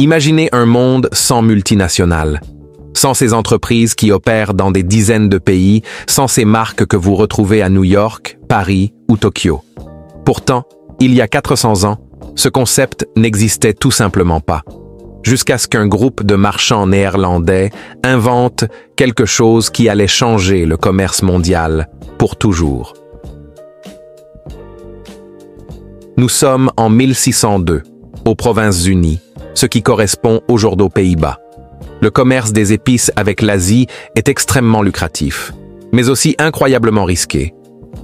Imaginez un monde sans multinationales, sans ces entreprises qui opèrent dans des dizaines de pays, sans ces marques que vous retrouvez à New York, Paris ou Tokyo. Pourtant, il y a 400 ans, ce concept n'existait tout simplement pas. Jusqu'à ce qu'un groupe de marchands néerlandais invente quelque chose qui allait changer le commerce mondial pour toujours. Nous sommes en 1602, aux Provinces-Unies, ce qui correspond aujourd'hui aux Pays-Bas. Le commerce des épices avec l'Asie est extrêmement lucratif, mais aussi incroyablement risqué.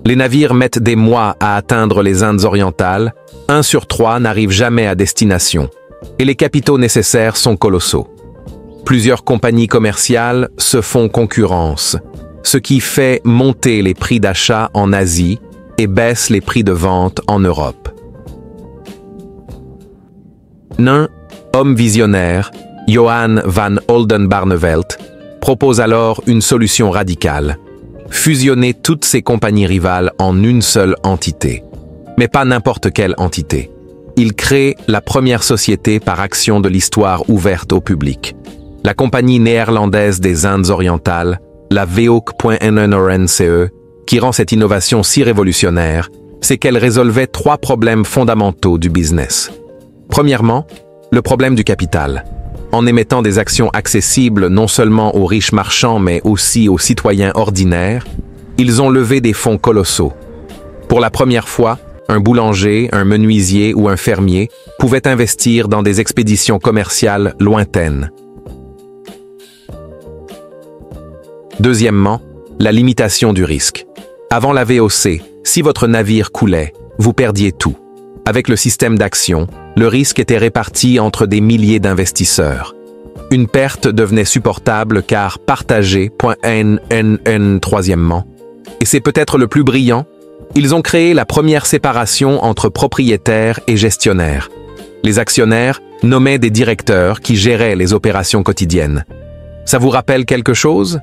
Les navires mettent des mois à atteindre les Indes orientales, 1 sur 3 n'arrive jamais à destination, et les capitaux nécessaires sont colossaux. Plusieurs compagnies commerciales se font concurrence, ce qui fait monter les prix d'achat en Asie et baisse les prix de vente en Europe. Un homme visionnaire, Johan van Oldenbarnevelt, propose alors une solution radicale: fusionner toutes ces compagnies rivales en une seule entité. Mais pas n'importe quelle entité. Il crée la première société par action de l'histoire ouverte au public. La Compagnie néerlandaise des Indes orientales, la VOC.NNRNCE, qui rend cette innovation si révolutionnaire, c'est qu'elle résolvait 3 problèmes fondamentaux du business. Premièrement, le problème du capital. En émettant des actions accessibles non seulement aux riches marchands mais aussi aux citoyens ordinaires, ils ont levé des fonds colossaux. Pour la première fois, un boulanger, un menuisier ou un fermier pouvaient investir dans des expéditions commerciales lointaines. Deuxièmement, la limitation du risque. Avant la VOC, si votre navire coulait, vous perdiez tout. Avec le système d'actions, le risque était réparti entre des milliers d'investisseurs. Une perte devenait supportable car partagée. Troisièmement, et c'est peut-être le plus brillant, ils ont créé la première séparation entre propriétaires et gestionnaires. Les actionnaires nommaient des directeurs qui géraient les opérations quotidiennes. Ça vous rappelle quelque chose?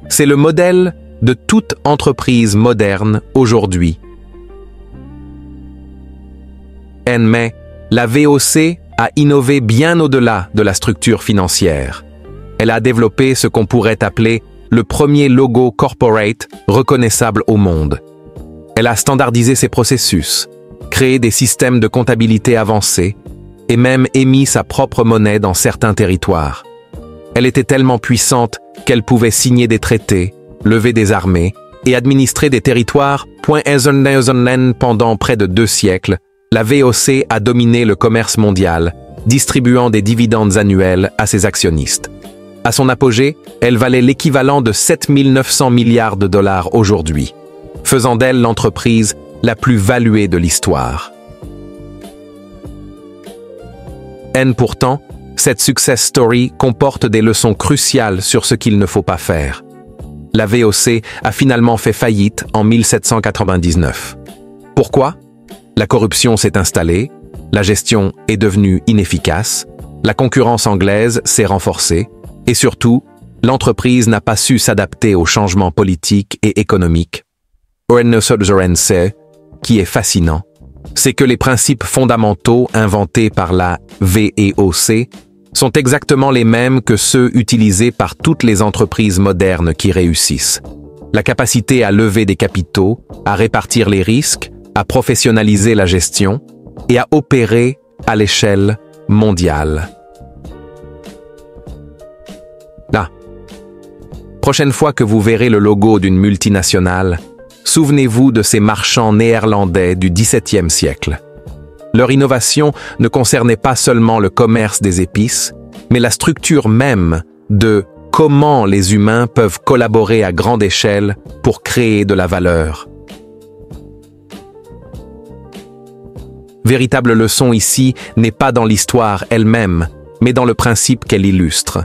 C'est le modèle de toute entreprise moderne aujourd'hui. Mais la VOC a innové bien au-delà de la structure financière. Elle a développé ce qu'on pourrait appeler le premier logo corporate reconnaissable au monde. Elle a standardisé ses processus, créé des systèmes de comptabilité avancés et même émis sa propre monnaie dans certains territoires. Elle était tellement puissante qu'elle pouvait signer des traités, lever des armées et administrer des territoires. Pendant près de 2 siècles, la VOC a dominé le commerce mondial, distribuant des dividendes annuels à ses actionnistes. À son apogée, elle valait l'équivalent de 7 900 milliards de dollars aujourd'hui, faisant d'elle l'entreprise la plus valuée de l'histoire. Pourtant, cette success story comporte des leçons cruciales sur ce qu'il ne faut pas faire. La VOC a finalement fait faillite en 1799. Pourquoi? La corruption s'est installée, la gestion est devenue inefficace, la concurrence anglaise s'est renforcée, et surtout, l'entreprise n'a pas su s'adapter aux changements politiques et économiques. Qui est fascinant, c'est que les principes fondamentaux inventés par la VOC sont exactement les mêmes que ceux utilisés par toutes les entreprises modernes qui réussissent. La capacité à lever des capitaux, à répartir les risques, à professionnaliser la gestion et à opérer à l'échelle mondiale. Là, prochaine fois que vous verrez le logo d'une multinationale, souvenez-vous de ces marchands néerlandais du XVIIe siècle. Leur innovation ne concernait pas seulement le commerce des épices, mais la structure même de comment les humains peuvent collaborer à grande échelle pour créer de la valeur. Véritable leçon ici n'est pas dans l'histoire elle-même, mais dans le principe qu'elle illustre.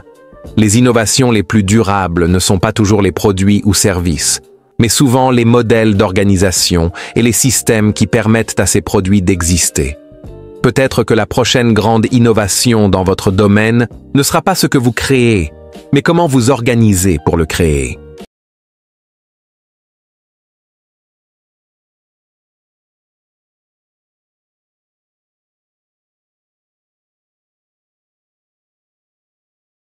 Les innovations les plus durables ne sont pas toujours les produits ou services, mais souvent les modèles d'organisation et les systèmes qui permettent à ces produits d'exister. Peut-être que la prochaine grande innovation dans votre domaine ne sera pas ce que vous créez, mais comment vous organisez pour le créer.